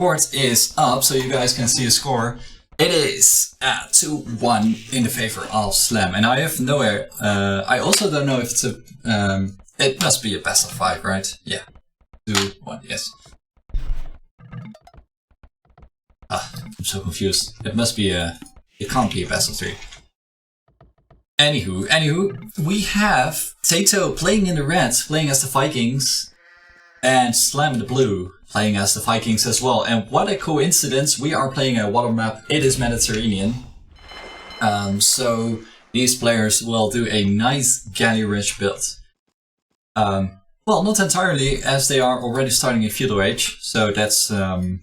Board is up, so you guys can see a score. It is 2-1 in the favor of Slam, and I have no I also don't know if it's a. It must be a best of 5, right? Yeah, 2-1. Yes. I'm so confused. It must be a. It can't be a best of 3. Anywho, we have Tatoh playing in the red, playing as the Vikings, and Slam in the blue, playing as the Vikings as well. And what a coincidence, we are playing a water map. It is Mediterranean. So these players will do a nice galley-rich build. Well, not entirely, as they are already starting in feudal age. So that's going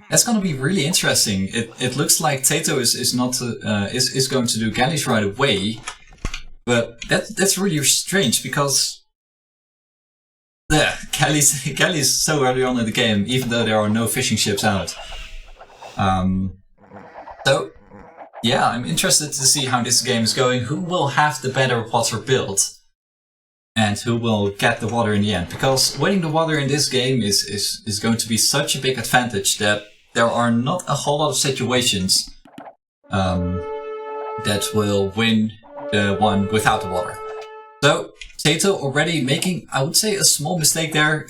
to be really interesting. It looks like Tatoh is going to do galleys right away, but that's really strange because. Yeah, galleys so early on in the game, even though there are no fishing ships out. So, yeah, I'm interested to see how this game is going. Who will have the better water build? And who will get the water in the end? Because winning the water in this game is going to be such a big advantage that there are not a whole lot of situations that will win the one without the water. So, Tatoh already making, I would say, a small mistake there,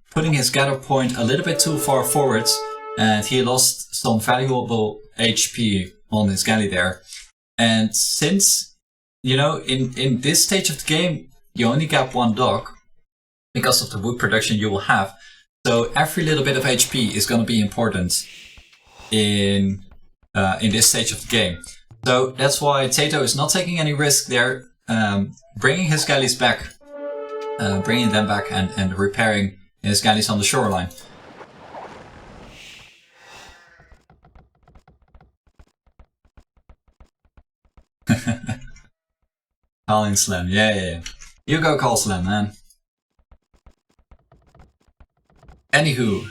putting his gather point a little bit too far forwards, and he lost some valuable HP on his galley there. And since, you know, in this stage of the game, you only get 1 dock because of the wood production you will have. So every little bit of HP is going to be important in this stage of the game. So that's why Tatoh is not taking any risk there. Bringing his galleys back, bringing them back and repairing his galleys on the shoreline. Calling Slam, yeah. You go call Slam, man. Anywho,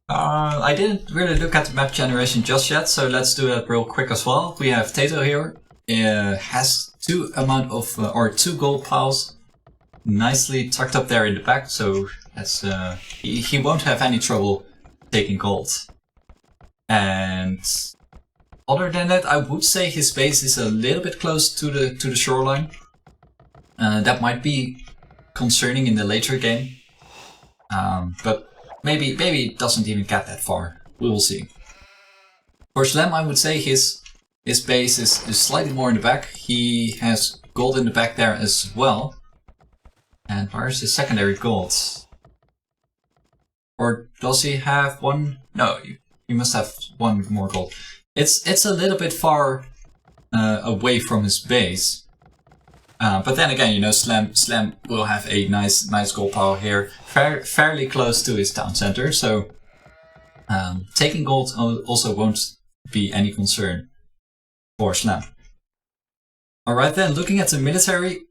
I didn't really look at the map generation just yet, so let's do that real quick as well. We have Tatoh here, has 2 gold piles nicely tucked up there in the back, so that's he won't have any trouble taking gold. And other than that, I would say his base is a little bit close to the shoreline. That might be concerning in the later game, but maybe it doesn't even get that far. We will see. For Slam, I would say his base is slightly more in the back. He has gold in the back there as well. And where's his secondary gold? Or does he have 1? No, he must have 1 more gold. It's a little bit far away from his base. But then again, you know, Slam will have a nice gold pile here, fairly close to his town center. So taking gold also won't be any concern for Slam. Alright then, looking at the military,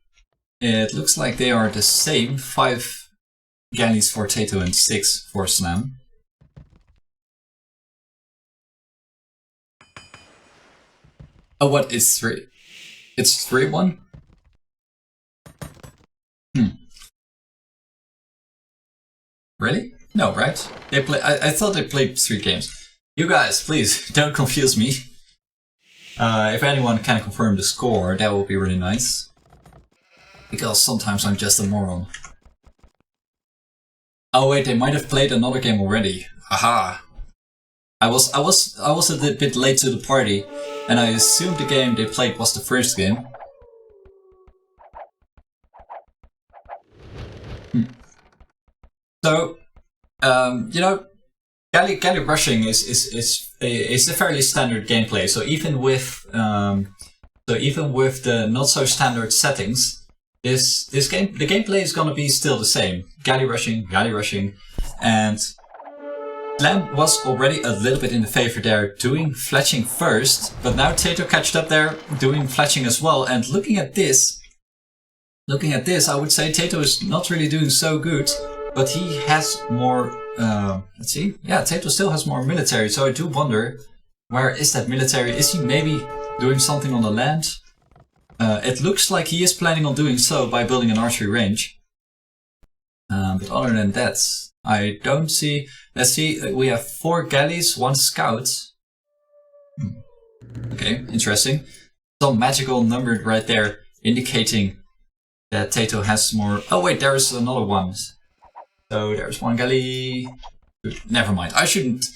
it looks like they are the same. 5 galleys for Tatoh and 6 for Slam. Oh, what is 3? It's 3-1? Really? No, right? They play. I thought they played 3 games. You guys, please, don't confuse me. If anyone can confirm the score, that would be really nice. Because sometimes I'm just a moron. Oh wait, they might have played another game already. Aha! I was a bit late to the party, and I assumed the game they played was the first game. So, you know, galley rushing is a fairly standard gameplay. So even with the not so standard settings, the gameplay is gonna be still the same. Galley rushing, and Slam was already a little bit in the favor there, doing fletching first, but now Tatoh catched up there, doing fletching as well. And looking at this, I would say Tatoh is not really doing so good. But he has more, let's see, yeah, Tatoh still has more military, so I do wonder, where is that military? Is he maybe doing something on the land? It looks like he is planning on doing so by building an archery range. But other than that, I don't see... Let's see, we have 4 galleys, 1 scout. Okay, interesting. Some magical number right there indicating that Tatoh has more... Oh wait, there's another one. So there's 1 galley... Never mind, I shouldn't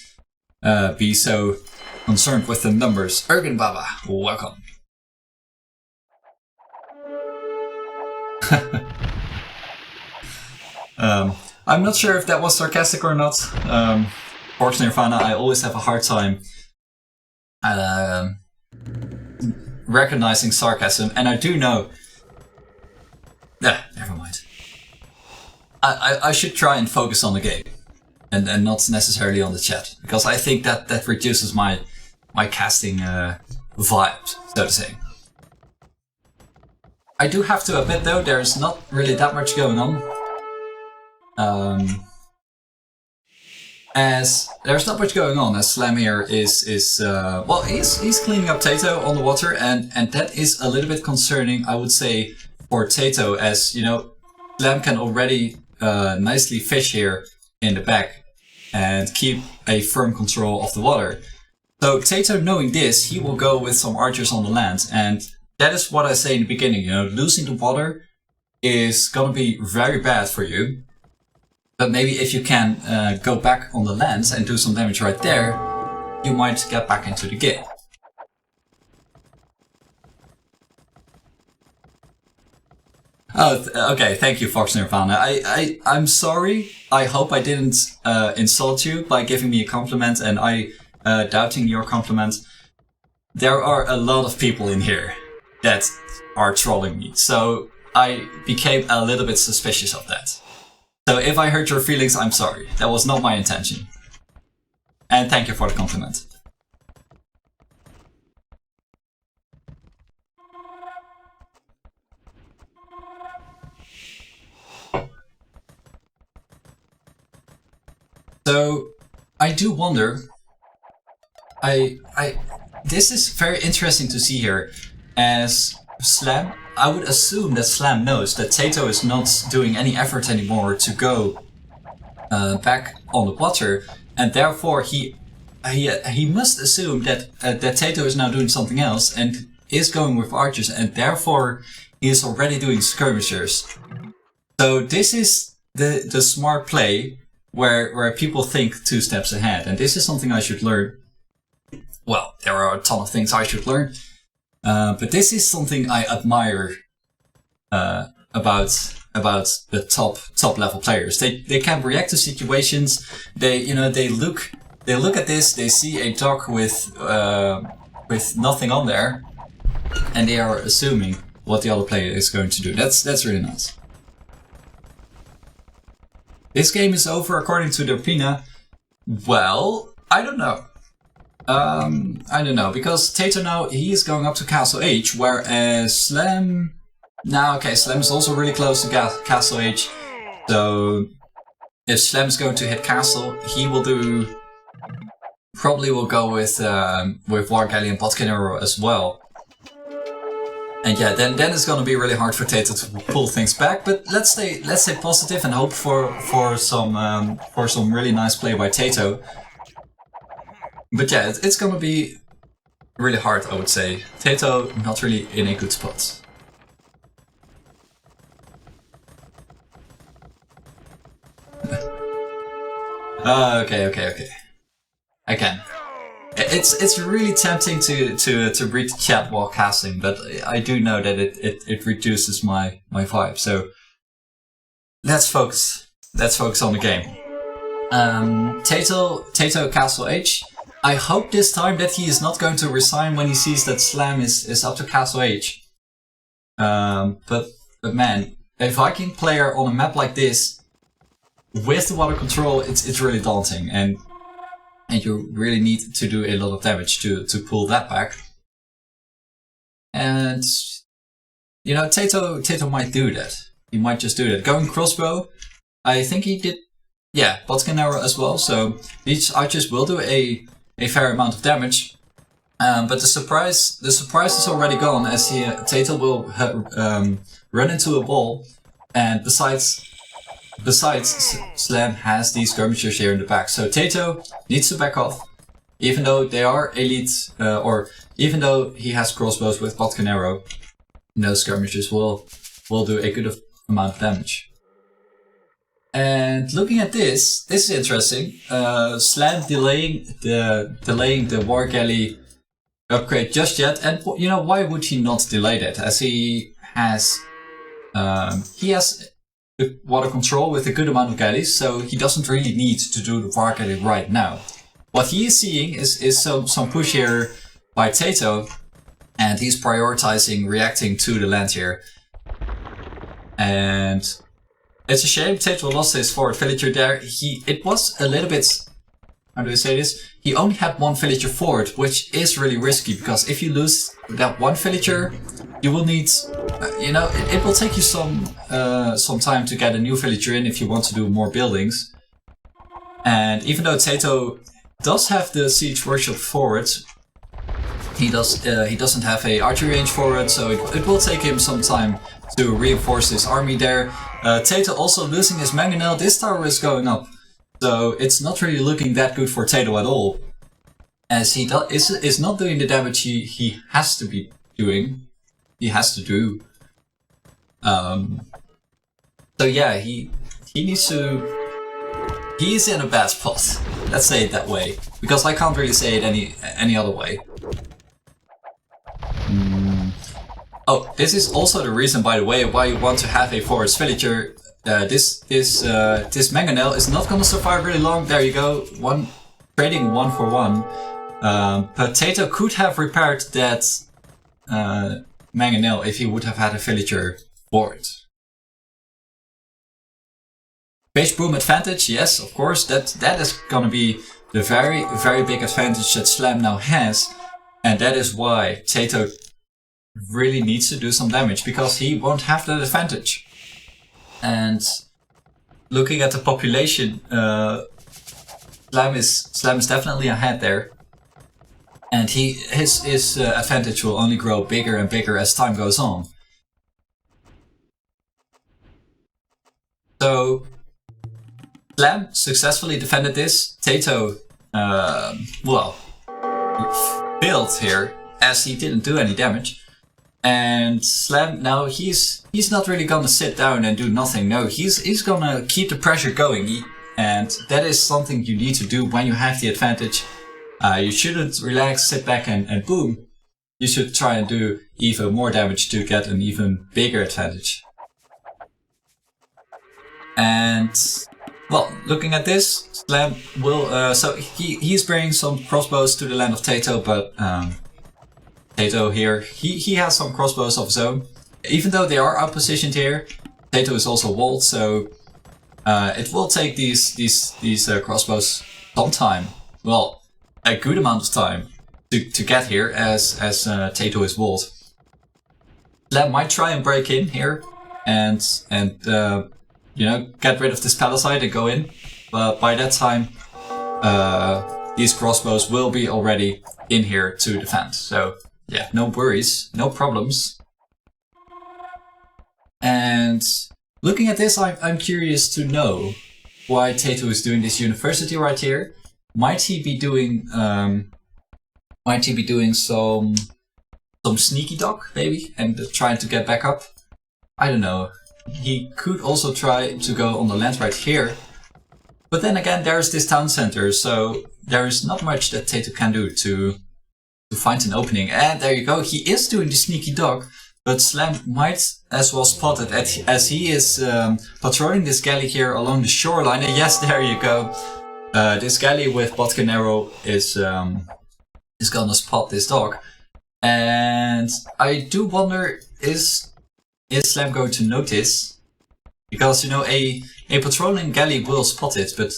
be so concerned with the numbers. Ergen Baba, welcome. I'm not sure if that was sarcastic or not. Forks Nirvana, I always have a hard time recognizing sarcasm, and I do know... never mind. I should try and focus on the game, and not necessarily on the chat, because I think that reduces my casting vibe, so to say. I do have to admit though, there's not really that much going on. As there's not much going on, as Slam here is well, he's cleaning up Tatoh on the water, and that is a little bit concerning, I would say, for Tatoh, as you know, Slam can already nicely fish here in the back and keep a firm control of the water. So Tatoh, knowing this, he will go with some archers on the land, and that is what I say in the beginning. You know, losing the water is gonna be very bad for you. But maybe if you can go back on the land and do some damage right there, you might get back into the game. Oh, okay, thank you, Fox Nirvana. I'm sorry. I hope I didn't insult you by giving me a compliment and I doubting your compliment. There are a lot of people in here that are trolling me, so I became a little bit suspicious of that. So if I hurt your feelings, I'm sorry. That was not my intention. And thank you for the compliment. So I do wonder. This is very interesting to see here, as Slam. I would assume that Slam knows that Tatoh is not doing any effort anymore to go back on the water, and therefore he must assume that that Tatoh is now doing something else and is going with archers, and therefore he is already doing skirmishers. So this is the smart play where people think 2 steps ahead, and this is something I should learn. Well, there are a ton of things I should learn. But this is something I admire about the top level players. They can react to situations. They look at this. They see a dock with nothing on there, and they are assuming what the other player is going to do. That's really nice. This game is over according to Derpina. Well, I don't know. I don't know, because Tatoh now, he is going up to Castle H, whereas Slam... Now, okay, Slam is also really close to Castle H, so if Slam is going to hit Castle, he will do... Probably will go with War Galley and Botkin Arrow as well. And yeah, then it's gonna be really hard for Tatoh to pull things back, but let's stay positive and hope for some really nice play by Tatoh. But yeah, it's gonna be really hard, I would say. Tatoh not really in a good spot. Okay. I can. It's really tempting to read the chat while casting, but I do know that it reduces my vibe. So let's focus on the game. Tatoh Castle H. I hope this time that he is not going to resign when he sees that Slam is up to Castle H. But man, a Viking player on a map like this with the water control, it's really daunting, and you really need to do a lot of damage to pull that back. And you know, Tatoh might do that. He might just do that. Going crossbow, I think he did. Yeah, Botkin Arrow as well. So these archers will do a fair amount of damage. But the surprise is already gone, as Tatoh will run into a wall, and besides besides, Slam has these skirmishers here in the back, so Tatoh needs to back off. Even though they are elite, or even though he has crossbows with Botkin arrow, those skirmishers will do a good amount of damage. And looking at this is interesting. Slam delaying the War Galley upgrade just yet, and you know, why would he not delay that? As he has the water control with a good amount of galleys, so he doesn't really need to do the War Galley right now. What he is seeing is some push here by Tatoh, and he's prioritizing reacting to the land here. And it's a shame Tatoh lost his forward villager there. It was a little bit, how do I say this? He only had one villager forward, which is really risky, because if you lose that one villager, you will need, you know, it will take you some time to get a new villager in if you want to do more buildings. And even though Tatoh does have the siege workshop forward, he doesn't have a archery range forward, so it will take him some time to reinforce his army there. Tatoh also losing his mangonel. This tower is going up, so it's not really looking that good for Tatoh at all, as he is not doing the damage he has to be doing. He has to do. So yeah, he needs to. He is in a bad spot. Let's say it that way, because I can't really say it any other way. Oh, this is also the reason, by the way, why you want to have a forest villager. This mangonel is not gonna survive really long. There you go, trading 1 for 1. But Tatoh could have repaired that mangonel if he would have had a villager for it. Page boom advantage, yes, of course, that is gonna be the very, very big advantage that Slam now has, and that is why Tatoh really needs to do some damage, because he won't have that advantage. And looking at the population, Slam is definitely ahead there, and his advantage will only grow bigger and bigger as time goes on. So Slam successfully defended this. Tatoh, failed here, as he didn't do any damage. And Slam now he's not really gonna sit down and do nothing. No, he's gonna keep the pressure going, and that is something you need to do when you have the advantage. You shouldn't relax, sit back and boom. You should try and do even more damage to get an even bigger advantage. And well, looking at this, Slam will so he's bringing some crossbows to the land of Tatoh, but Tatoh here, he has some crossbows of his own. Even though they are outpositioned here, Tatoh is also walled, so it will take these crossbows some time. Well, a good amount of time to get here, as Tatoh is walled. Slam might try and break in here and you know, get rid of this palisade and go in, but by that time these crossbows will be already in here to defend. So yeah, no worries, no problems. And looking at this, I'm curious to know why Tatoh is doing this university right here. Might he be doing some sneaky dock maybe, and trying to get back up? I don't know. He could also try to go on the land right here, but then again, there's this town center, so there is not much that Tatoh can do to find an opening. And there you go, he is doing the sneaky dog, but Slam might as well spot it as he is patrolling this galley here along the shoreline. And yes, there you go. This galley with Botkin arrow is gonna spot this dog, and I do wonder, is Slam going to notice? Because, you know, a patrolling galley will spot it, but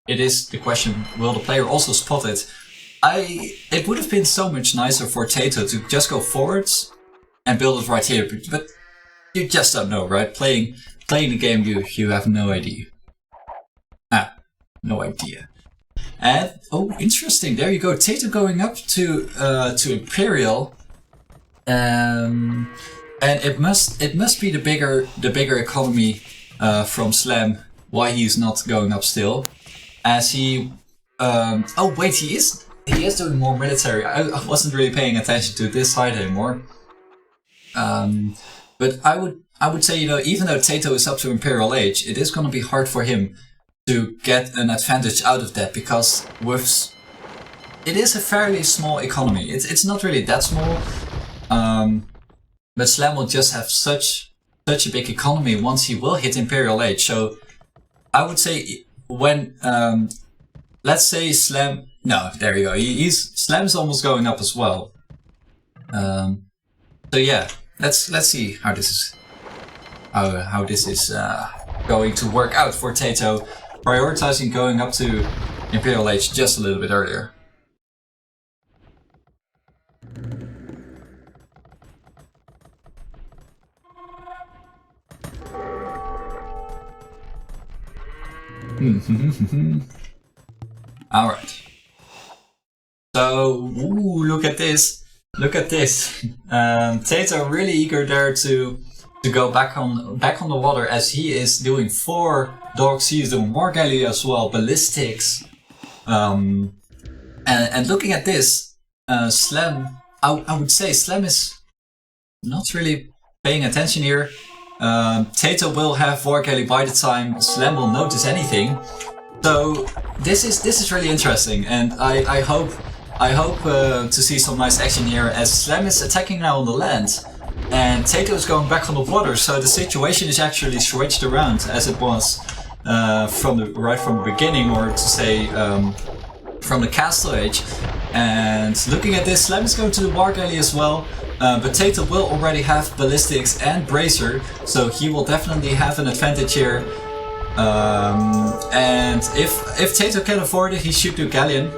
it is the question, will the player also spot it? It would have been so much nicer for Tatoh to just go forwards and build it right here, but you just don't know, right? Playing the game, you have no idea. No idea. And oh, interesting. There you go. Tatoh going up to Imperial. And it must be the bigger economy from Slam why he's not going up still, as he. Oh wait, he is doing more military. I wasn't really paying attention to this side anymore. But I would say, you know, even though Tatoh is up to Imperial Age, it is going to be hard for him to get an advantage out of that, because it is a fairly small economy. It's not really that small, but Slam will just have such a big economy once he will hit Imperial Age. So I would say when let's say Slam. No, there you go. Slam's almost going up as well. So yeah, let's see how this is going to work out for Tatoh, prioritizing going up to Imperial Age just a little bit earlier. All right. So, ooh, look at this. Look at this. Tatoh really eager there to go back on the water, as he is doing 4 dogs. He is doing more galley as well, ballistics. And looking at this, Slam, I would say Slam is not really paying attention here. Tatoh will have war galley by the time Slam will notice anything. So this is really interesting, and I hope to see some nice action here, as Slam is attacking now on the land, and Tatoh is going back on the water. So the situation is actually switched around, as it was from the beginning, or to say from the Castle Age. And looking at this, Slam is going to the war galley as well. But Tatoh will already have ballistics and bracer, so he will definitely have an advantage here. And if Tatoh can afford it, he should do galleon.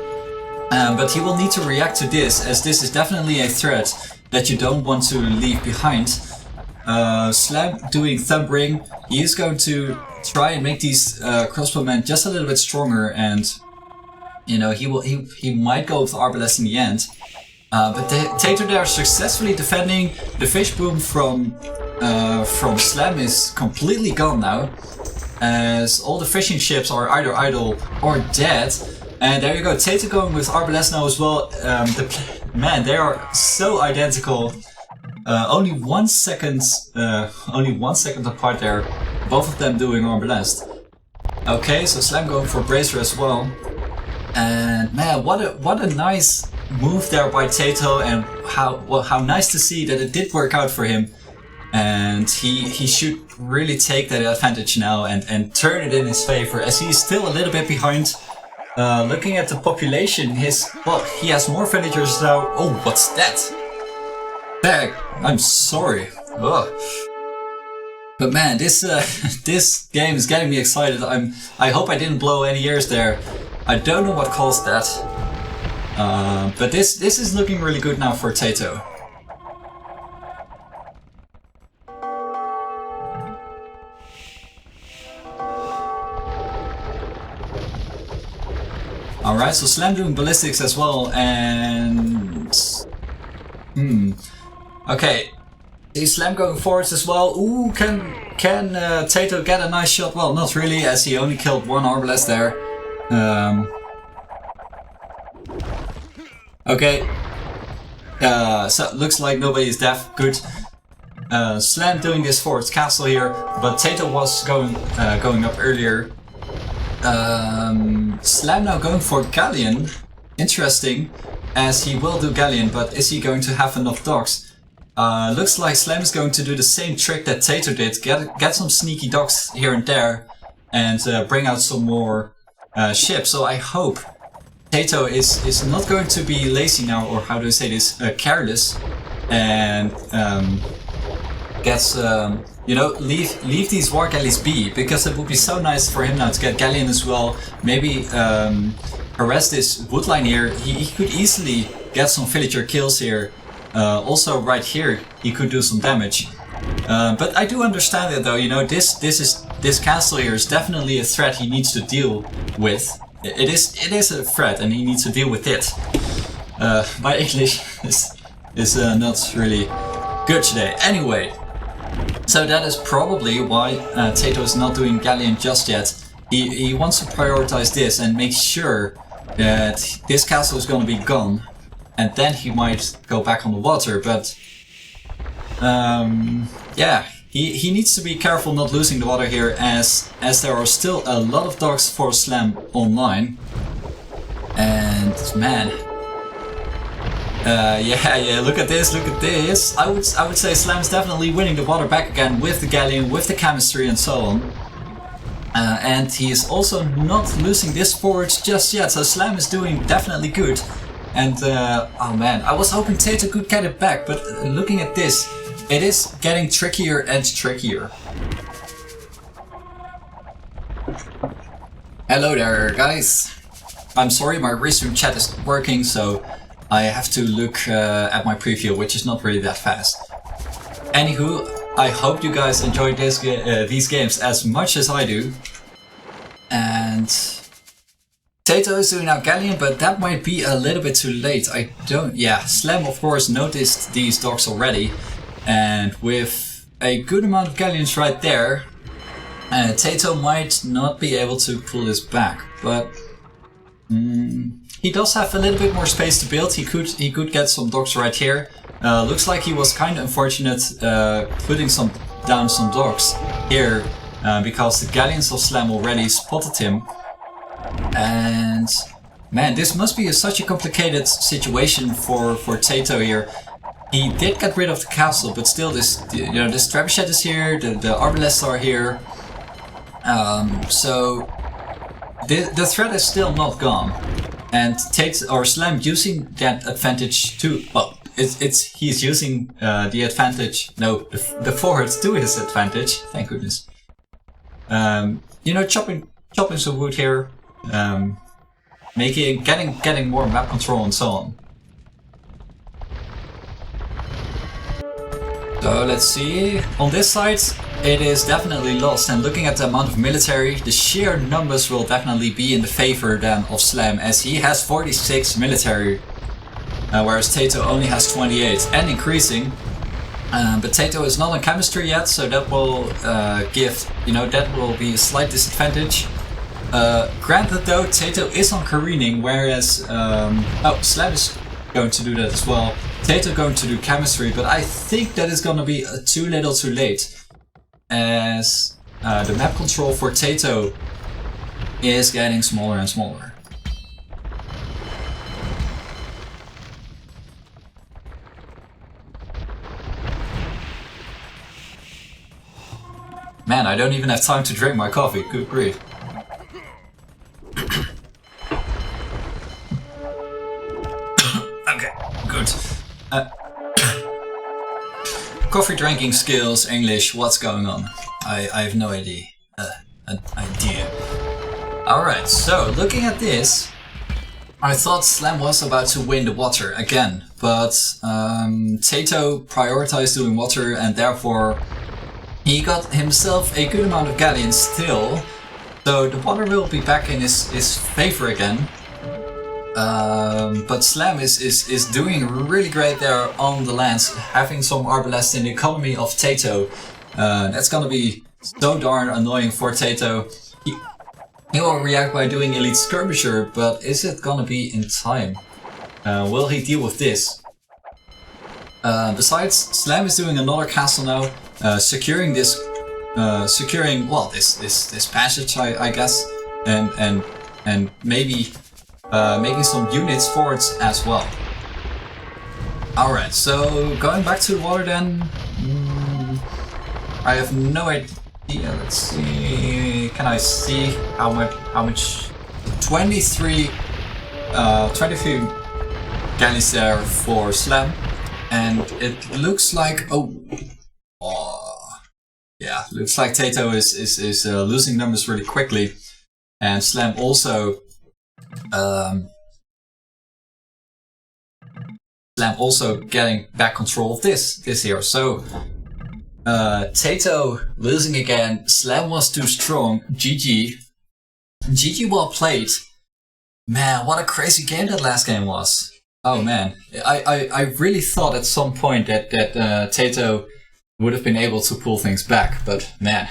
But he will need to react to this, as this is definitely a threat that you don't want to leave behind. Slam doing thumb ring, he is going to try and make these crossbowmen just a little bit stronger, and you know, he might go with arbalest in the end. But Tatoh there successfully defending. The fish boom from Slam is completely gone now, as all the fishing ships are either idle or dead. And there you go, Tatoh going with arbalest now as well. Man, they are so identical. Only 1 second apart there. Both of them doing arbalest. Okay, so Slam going for bracer as well. And man, what a nice move there by Tatoh, and how nice to see that it did work out for him. And he should really take that advantage now and turn it in his favor, as he's still a little bit behind. Looking at the population, he has more villagers now. Oh, what's that? Bag. I'm sorry. Ugh. But man, this game is getting me excited. I hope I didn't blow any ears there. I don't know what caused that. But this is looking really good now for Tatoh. Alright, so Slam doing ballistics as well, and okay. Is Slam going forwards as well? Ooh, can Tatoh get a nice shot? Well, not really, as he only killed 1 arbalest there. Okay. So looks like nobody is deaf. Good. Slam doing this forwards castle here, but Tatoh was going up earlier. Slam now going for galleon. Interesting, as he will do galleon, but is he going to have enough docks? Looks like Slam is going to do the same trick that Tatoh did. Get some sneaky docks here and there, and bring out some more ships. So I hope Tatoh is not going to be lazy now, or how do I say this, careless, and gets you know, leave these war galleys be, because it would be so nice for him now to get galleon as well. Maybe harass this woodline here. He could easily get some villager kills here. Also right here he could do some damage. But I do understand it though, you know, this castle here is definitely a threat he needs to deal with. It is a threat, and he needs to deal with it. My English is not really good today. Anyway, so that is probably why Tatoh is not doing galleon just yet. he wants to prioritize this and make sure that this castle is going to be gone, and then he might go back on the water. But yeah, he needs to be careful not losing the water here, as there are still a lot of dogs for Slam online. And man, yeah, look at this, look at this. I would say Slam's definitely winning the water back again with the galleon, with the chemistry and so on. And he is also not losing this forage just yet, so Slam is doing definitely good. And oh man, I was hoping Tatoh could get it back, but looking at this, it is getting trickier and trickier. Hello there, guys. I'm sorry, my resume chat isn't working, so I have to look at my preview, which is not really that fast. Anywho, I hope you guys enjoyed these games as much as I do. And Tatoh is doing now galleon, but that might be a little bit too late. Yeah, Slam of course noticed these dogs already, and with a good amount of galleons right there, Tatoh might not be able to pull this back, but he does have a little bit more space to build. He could get some dogs right here. Looks like he was kind of unfortunate putting down some dogs here because the galleons of Slam already spotted him. And man, this must be such a complicated situation for Tatoh here. He did get rid of the castle, but still, this trebuchet is here, the arbalests are here. So the threat is still not gone, and Slam using that advantage to he's using the advantage. No, the forward to his advantage. Thank goodness. Chopping some wood here, getting more map control and so on. So let's see. On this side, it is definitely lost, and looking at the amount of military, the sheer numbers will definitely be in the favor then of Slam, as he has 46 military, whereas Tatoh only has 28 and increasing. But Tatoh is not on chemistry yet, so that will that will be a slight disadvantage. Granted though, Tatoh is on careening, whereas Slam is going to do that as well. Tatoh going to do chemistry, but I think that is going to be too little too late, as the map control for Tatoh is getting smaller and smaller. Man, I don't even have time to drink my coffee, good grief. Okay, good. Coffee drinking skills, English, what's going on? I have no idea. Alright, so looking at this, I thought Slam was about to win the water again, but Tatoh prioritized doing water, and therefore he got himself a good amount of galleons still, so the water will be back in his favor again. But Slam is doing really great there on the lands, having some arbalests in the economy of Tatoh. That's gonna be so darn annoying for Tatoh. He will react by doing Elite Skirmisher, but is it gonna be in time? Will he deal with this? Besides, Slam is doing another castle now, securing this passage, I guess, and maybe making some units forwards as well. Alright, so going back to the water then. I have no idea. Let's see. Can I see how much? 23 galleys there for Slam, and it looks like yeah, looks like Tatoh is losing numbers really quickly, and Slam also getting back control of this here. So Tatoh losing again. Slam was too strong. GG. GG, well played. Man, what a crazy game that last game was. Oh man, I really thought at some point that Tatoh would have been able to pull things back, but man,